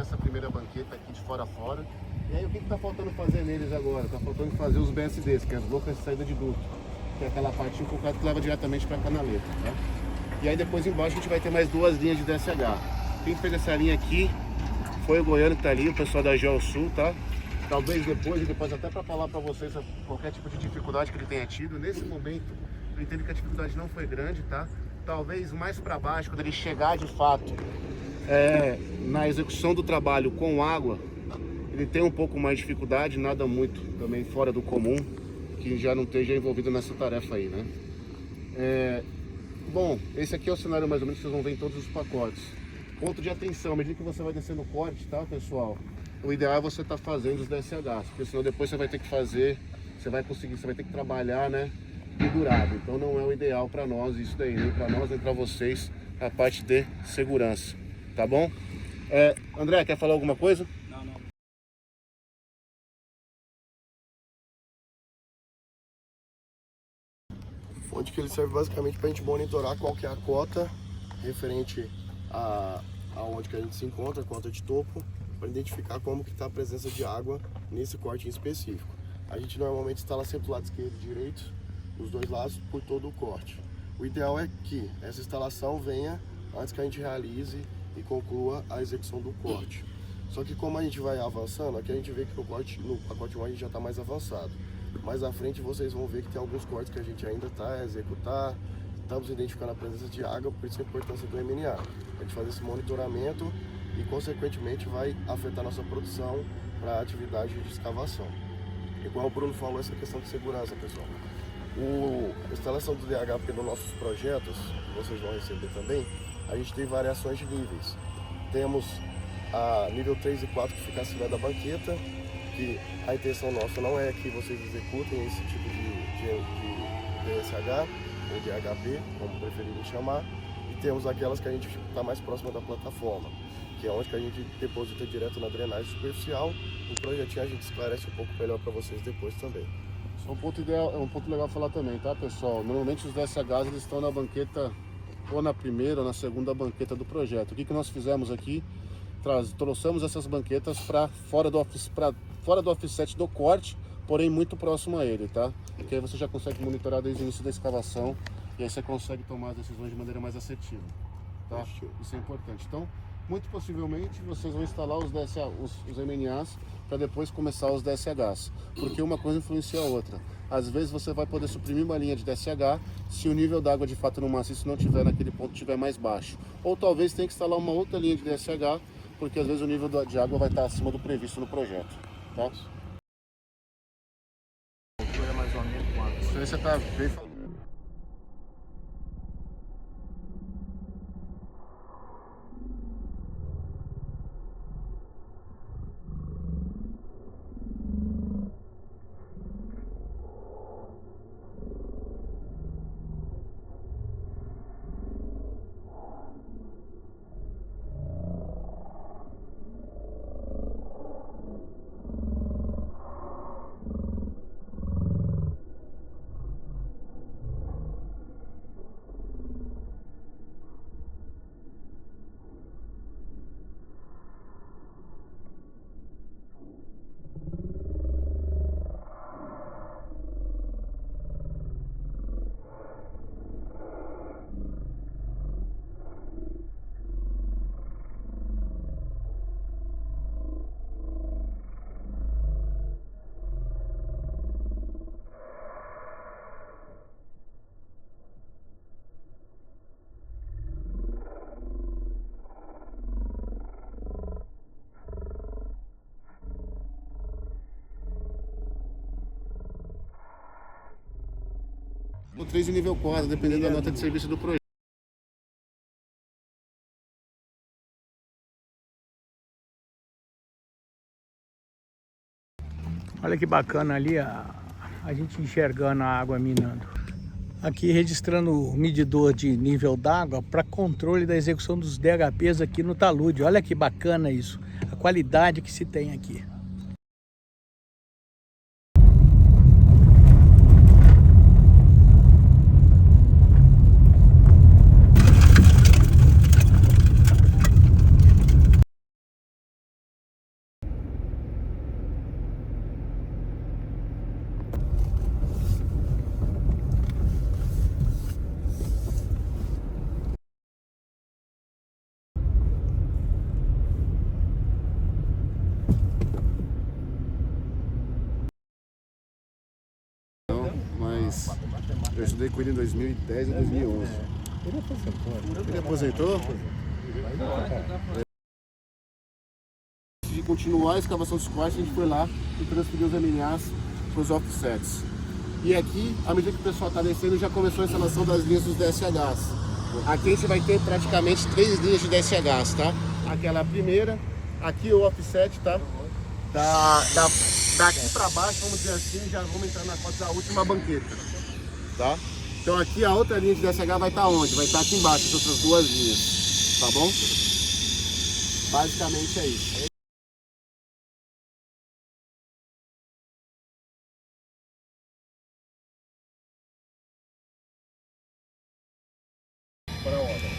nessa primeira banqueta aqui de fora a fora. E aí o que está faltando fazer neles agora? Está faltando fazer os BSDs, que é as bocas de saída de duto, que é aquela parte infocada que leva diretamente para a canaleta, tá? E aí depois embaixo a gente vai ter mais duas linhas de DSH. Quem fez essa linha aqui foi o Goiano que está ali, o pessoal da Geosul, tá? Talvez depois até para falar para vocês qualquer tipo de dificuldade que ele tenha tido. Nesse momento, eu entendo que a dificuldade não foi grande, tá? Talvez mais para baixo, quando ele chegar de fato na execução do trabalho com água, ele tem um pouco mais de dificuldade, nada muito também fora do comum, que já não esteja envolvido nessa tarefa aí, né? Bom, esse aqui é o cenário mais ou menos que vocês vão ver em todos os pacotes. Ponto de atenção, à medida que você vai descendo o corte, tá, pessoal? O ideal é você estar fazendo os DSHs, porque senão depois você vai ter que fazer, você vai ter que trabalhar, né, pendurado. Então não é o ideal para nós isso daí, nem para nós, nem para vocês, a parte de segurança, tá bom? André, quer falar alguma coisa? Não. Onde que ele serve basicamente para a gente monitorar qual que é a cota referente a onde que a gente se encontra, cota de topo, para identificar como que está a presença de água nesse corte em específico. A gente normalmente instala sempre o lado esquerdo e direito, os dois lados, por todo o corte. O ideal é que essa instalação venha antes que a gente realize e conclua a execução do corte. Só que como a gente vai avançando, aqui a gente vê que no pacote 1 a gente já está mais avançado. Mais à frente vocês vão ver que tem alguns cortes que a gente ainda está a executar, estamos identificando a presença de água, por isso a importância do MNA. A gente faz esse monitoramento e consequentemente vai afetar nossa produção para a atividade de escavação. Igual o Bruno falou, essa questão de segurança, pessoal. A instalação do DHP nos nossos projetos, vocês vão receber também, a gente tem variações de níveis. Temos a nível 3 e 4 que fica acima da banqueta, que a intenção nossa não é que vocês executem esse tipo de DSH ou DHP, como preferirem chamar, e temos aquelas que a gente está mais próxima da plataforma, que é onde que a gente deposita direto na drenagem superficial. O projetinho a gente esclarece um pouco melhor para vocês depois também. Só um ponto legal falar também, tá, pessoal? Normalmente os DSHs eles estão na banqueta ou na primeira ou na segunda banqueta do projeto. O que nós fizemos aqui? Trouxemos essas banquetas para fora do offset do corte, porém muito próximo a ele, tá? Porque aí você já consegue monitorar desde o início da escavação e aí você consegue tomar as decisões de maneira mais assertiva, tá? Isso é importante. Então, muito possivelmente vocês vão instalar os MNAs para depois começar os DSHs, porque uma coisa influencia a outra. Às vezes você vai poder suprimir uma linha de DSH se o nível d'água de fato no maciço não estiver naquele ponto, estiver mais baixo. Ou talvez tenha que instalar uma outra linha de DSH, porque às vezes o nível de água vai estar acima do previsto no projeto, tá? É mais ou menos quanto? Isso aí você tá bem falando. O 3 e nível 4, dependendo da nota de serviço do projeto. Olha que bacana ali a gente enxergando a água minando. Aqui registrando o medidor de nível d'água para controle da execução dos DHPs aqui no talude. Olha que bacana isso, a qualidade que se tem aqui. Eu estudei com ele em 2010 e 2011. Ele aposentou. Ele aposentou? Antes de continuar a escavação dos cortes, a gente foi lá e transferiu os MNAs para os offsets. E aqui, à medida que o pessoal está descendo, já começou a instalação das linhas dos DSHs. Aqui a gente vai ter praticamente 3 linhas de DSHs, tá? Aquela primeira, aqui o offset, tá? Daqui para baixo, vamos dizer assim, já vamos entrar na cota da última banqueta, tá? Então aqui a outra linha de DSH vai estar onde? Vai estar aqui embaixo, as outras 2 linhas, tá bom? Basicamente é isso. Para a obra.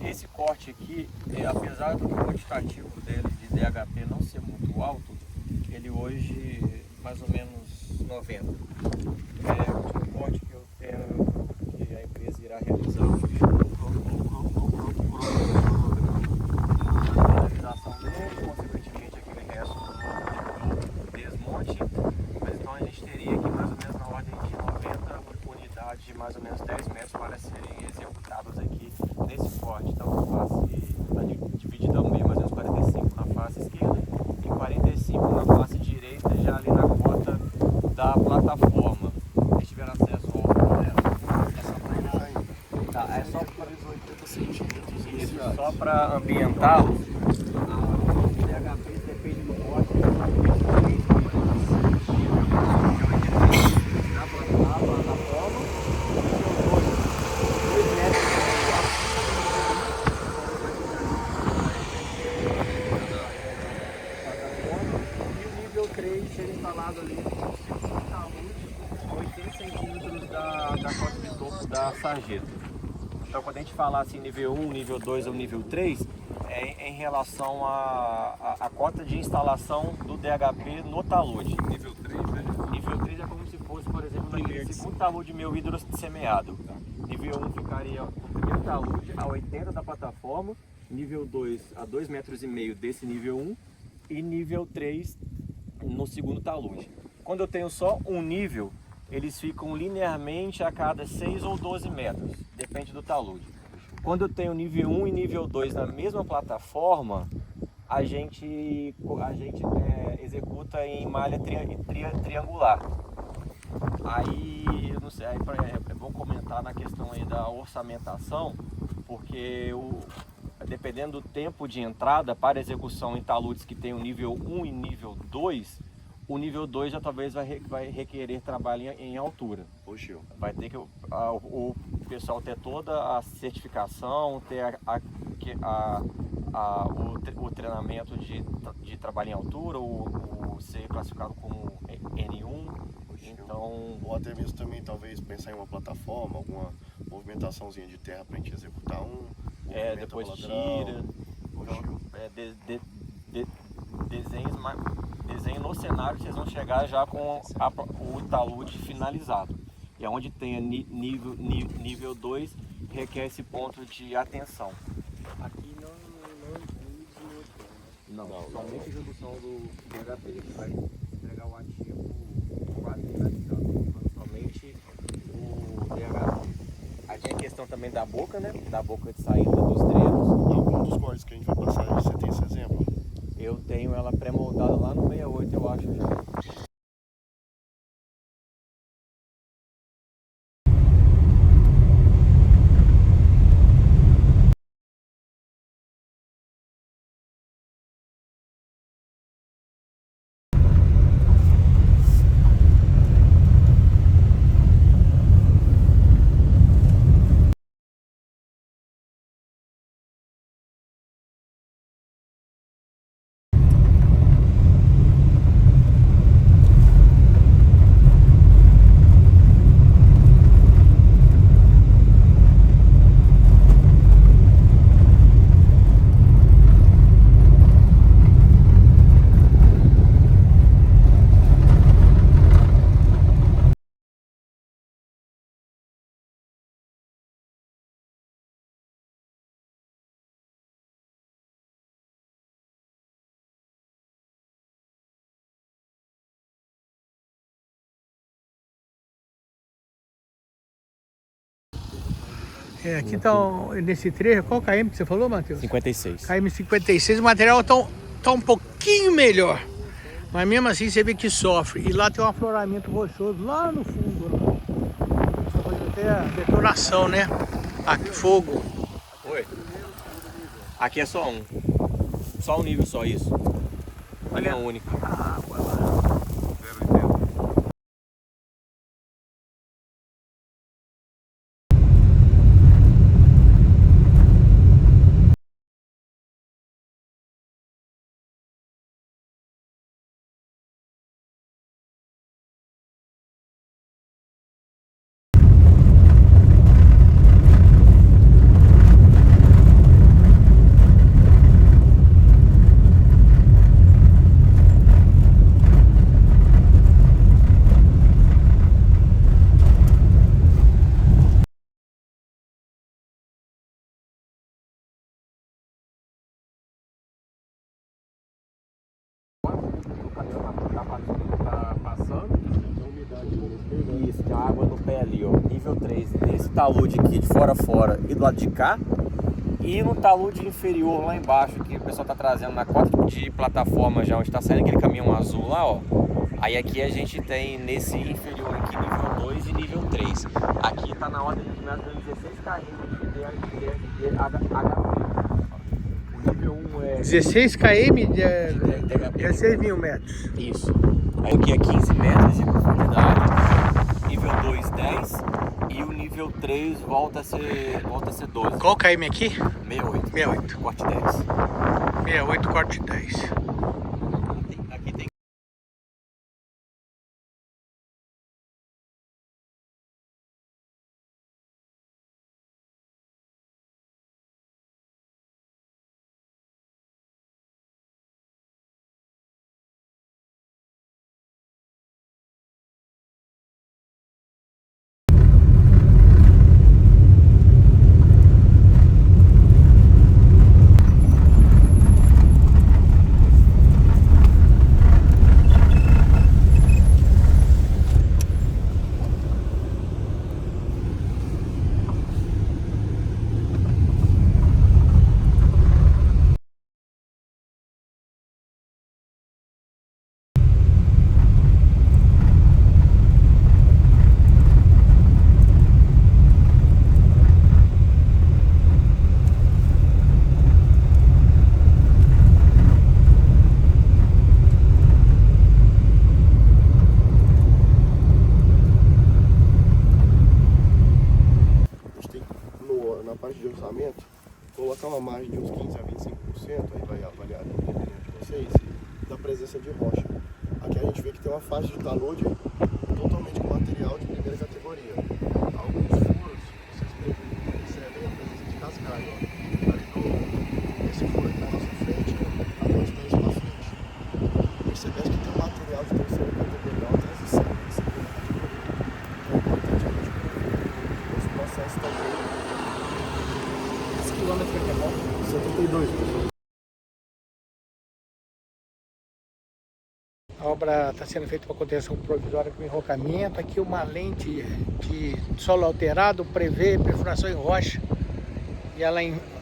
Esse corte aqui, apesar do quantitativo dele de DHP não ser muito alto, ele hoje mais ou menos 90. O último corte que eu tenho, que a empresa irá realizar hoje, a realização dele, consequentemente aquele resto do desmonte, mas então a gente teria aqui mais ou menos na ordem de 90 unidades de mais ou menos 10 metros para serem executadas aqui nesse corte. Então a face dividida ao meio, mais ou menos 45 na face esquerda e 45 na face direita, já ali na cota da plataforma. Se tiver acesso ao é só para 80 centímetros. Isso, só para ambientá-lo. O DHP depende do corte, da plataforma, e 2 metros. Ser instalado ali no 80 centímetros da cota de topo da sarjeta. Então quando a gente fala assim nível 1, nível 2 ou nível 3, é em relação à cota de instalação do DHP no talude. Nível 3, né? Nível 3 é como se fosse, por exemplo, naquele segundo talude meu hidrossemeado. Nível 1 ficaria o primeiro talude a 80 da plataforma, nível 2 a 2,5 metros desse nível 1 e nível 3 no segundo talude. Quando eu tenho só um nível, eles ficam linearmente a cada 6 ou 12 metros, depende do talude. Quando eu tenho nível 1 e nível 2 na mesma plataforma, a gente executa em malha triangular. Aí, eu não sei, é bom comentar na questão aí da orçamentação, porque dependendo do tempo de entrada para execução em taludes que tem o nível 1 e nível 2, o nível 2 já talvez vai requerer trabalho em altura. Poxa, vai ter que o pessoal ter toda a certificação, ter o treinamento de trabalho em altura, o ser classificado como N1. Então, ou até mesmo também talvez pensar em uma plataforma, alguma movimentaçãozinha de terra para a gente executar depois tira. Desenho no cenário que vocês vão chegar já com o talude finalizado. E onde tem nível 2 requer esse ponto de atenção. Aqui não, somente execução do DHP. Ele vai entregar o ativo quase finalizado, somente o DHP. Aí tem a questão também da boca, né? Da boca de saída dos drenos. Algum dos cortes que a gente vai passar, você tem esse exemplo? Eu tenho ela pré-moldada lá no 68, eu acho já. Aqui tá nesse trecho, qual KM que você falou, Matheus? 56. KM 56, o material tá um pouquinho melhor. Mas mesmo assim você vê que sofre. E lá tem um afloramento rochoso lá no fundo. Só pode ter a detonação, né? Aqui, fogo. Oi. Aqui é só um. Só um nível, só isso. Ele é único. Ah, vai lá. Tá passando. Isso, tem água no pé ali, ó. Nível 3. Nesse talude aqui de fora a fora e do lado de cá. E no talude inferior lá embaixo, que o pessoal tá trazendo na cota de plataforma já, onde tá saindo aquele caminhão azul lá, ó. Aí aqui a gente tem nesse inferior aqui nível 2 e nível 3. Aqui tá na ordem de mais ou menos 16 km de HP. O nível 1 é 16 km de 16 mil metros. isso. Aí aqui é 15 metros de profundidade, nível 2, 10 e o nível 3 volta a ser 12. Qual KM aqui? 68. 68. Corte 10. 68, corte 10. Aqui tem na parte de orçamento, colocar uma margem de uns 15 a 25%, aí vai avaliar dependendo de vocês, da presença de rocha. Aqui a gente vê que tem uma faixa de talude totalmente com material de primeira categoria. Alguns furos, vocês percebem a presença de cascalho, ó. Ali esse furo aqui na nossa frente, a dois pés pra frente. Percebendo que tem um material de terceira categoria, uma transição de segunda categoria. Então é importante a gente ver esse processo também. Quilômetro aqui é bom. 72, pessoal. A obra está sendo feita para contenção provisória com enrocamento. Aqui uma lente de solo alterado prevê perfuração em rocha. E ela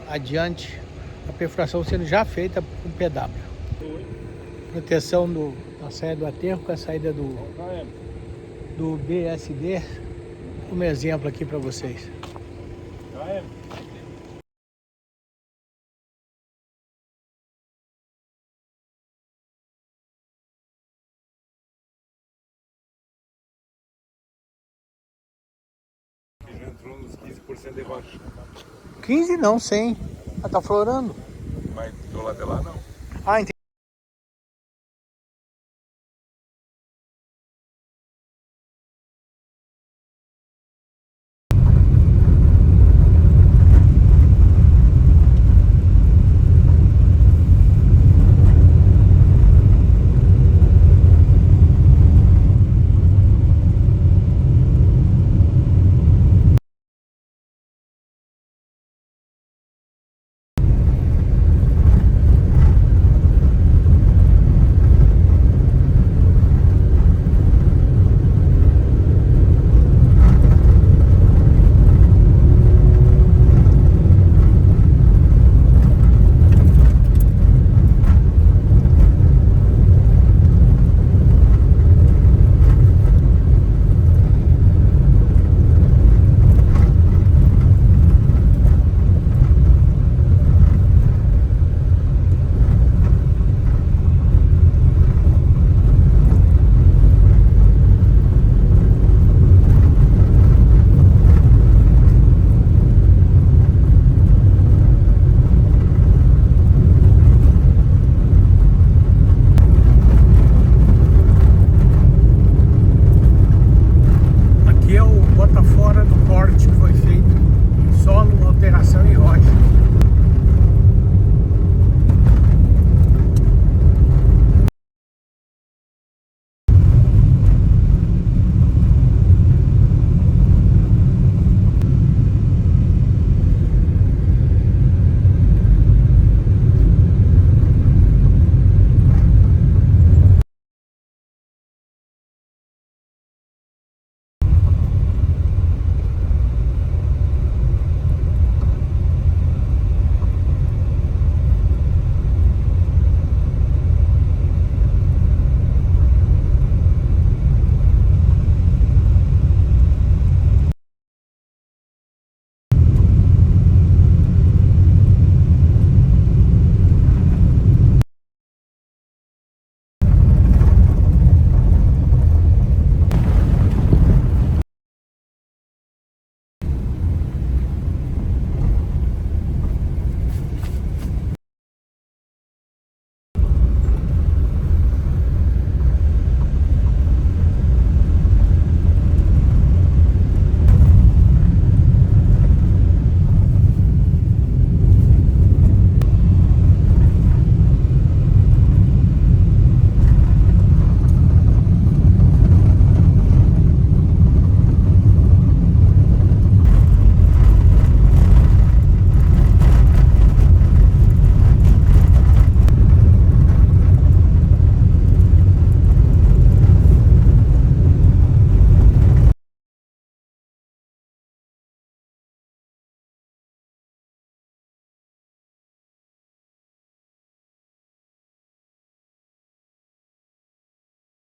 adiante, a perfuração sendo já feita com PW. Proteção da saída do aterro com a saída do BSD. Um exemplo aqui para vocês. Já entrou nos 15% de rocha. 15 não, 100. Ah, tá florando. Mas do lado de lá não. Ah, entendi. Aqui é o bota fora do corte que foi feito em solo, alteração e rocha.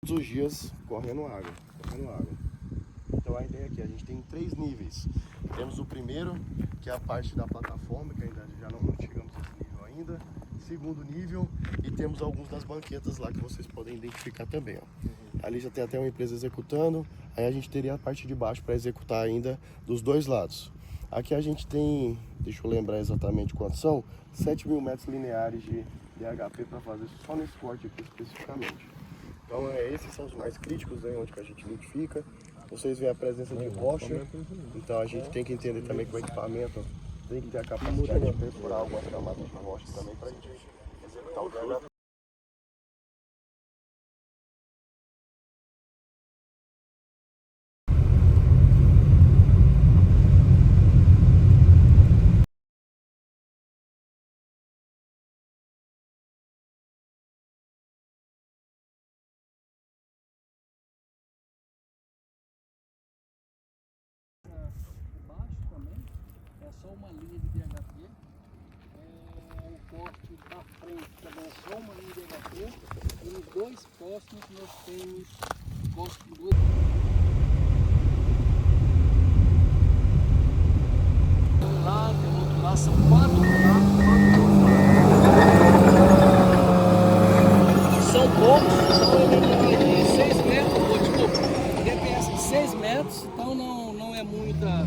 Todos os dias correndo água. Então a ideia aqui, a gente tem 3 níveis. Temos o primeiro, que é a parte da plataforma, que ainda já não chegamos a esse nível ainda. Segundo nível, e temos alguns das banquetas lá que vocês podem identificar também, ó. Ali já tem até uma empresa executando, aí a gente teria a parte de baixo para executar ainda dos dois lados. Aqui a gente tem, deixa eu lembrar exatamente quantos são, 7.000 metros lineares de DHP para fazer só nesse corte aqui especificamente. Então esses são os mais críticos, né, onde que a gente identifica. Vocês veem a presença de rocha, então a gente tem que entender também que o equipamento tem que ter a capacidade de perfurar algumas camadas de rocha também para a gente executar o DHP. Só uma linha de DHP, o corte da frente também é só uma linha de DHP, e dois postos nós temos posto duas. Lá, tem outro lá, são 4 são poucos, são de 6 metros, vou te pôr, DPS de 6 metros, então não é muita.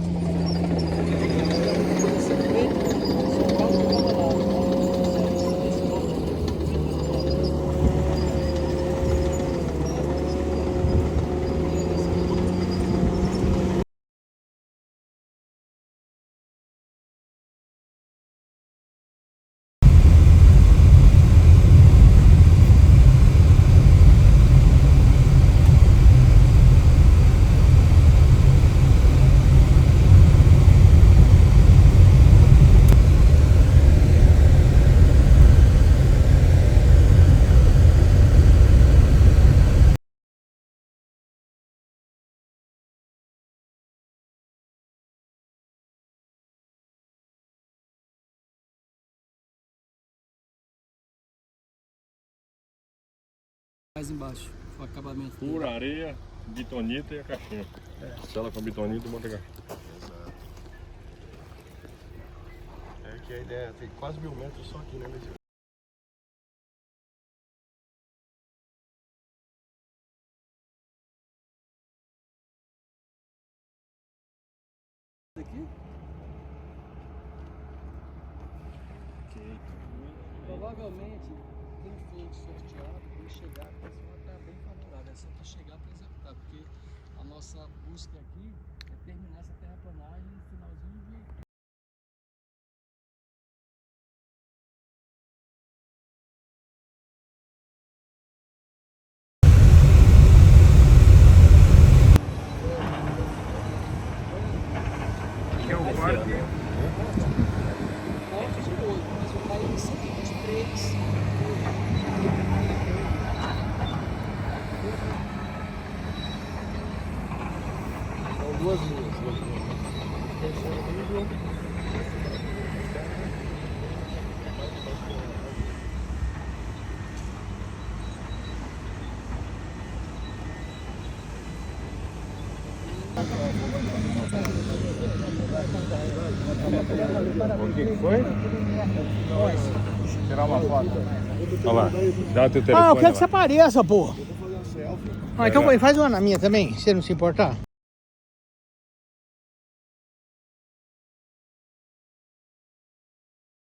Mais embaixo, o acabamento. Pura areia, bitonita e a caixinha. Sela com bitonita e bota a caixinha. Exato. É que a ideia tem quase 1000 metros só aqui, né, Luizinho? Aqui? Provavelmente, quem for sorteado, quando chegar, a pessoa vai estar bem favorável. É só para chegar para executar, porque a nossa busca aqui é terminar essa terraplanagem no finalzinho de... Corte de 8, mas eu caí em 123. São duas linhas. O que foi? Tirar uma foto. Olha lá, dá teu telefone. Ah, eu quero que você lá. apareça, pô. Ah, então faz uma na minha também, se não se importar.